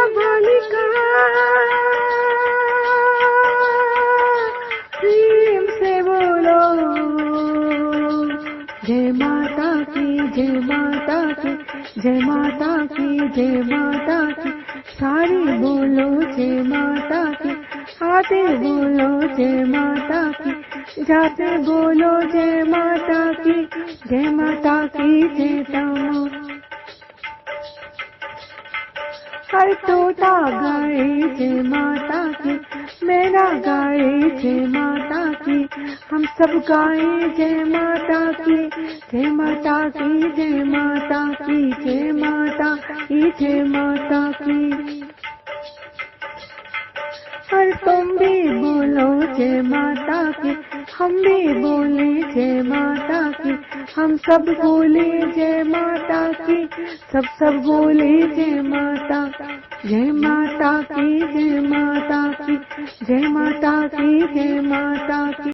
बालिका प्रेम से बोलो जय माता की, जय माता की, जय माता की, जय माता की। सारे बोलो जय माता की, आते बोलो जय माता की, जाते बोलो जय माता की, जय माता की जय तमो। हर तोता गाए जय माता की, मैना गाए जय माता की, हम सब गाए जय माता की, जय माता की, जय माता की, जय माता की, जय माता की। और तुम भी बोलो जय माता की, हम भी बोले जय माता की, हम सब बोले जय माता की, सब बोले जय माता, जय माता की, जय माता की, जय माता की, जय माता की।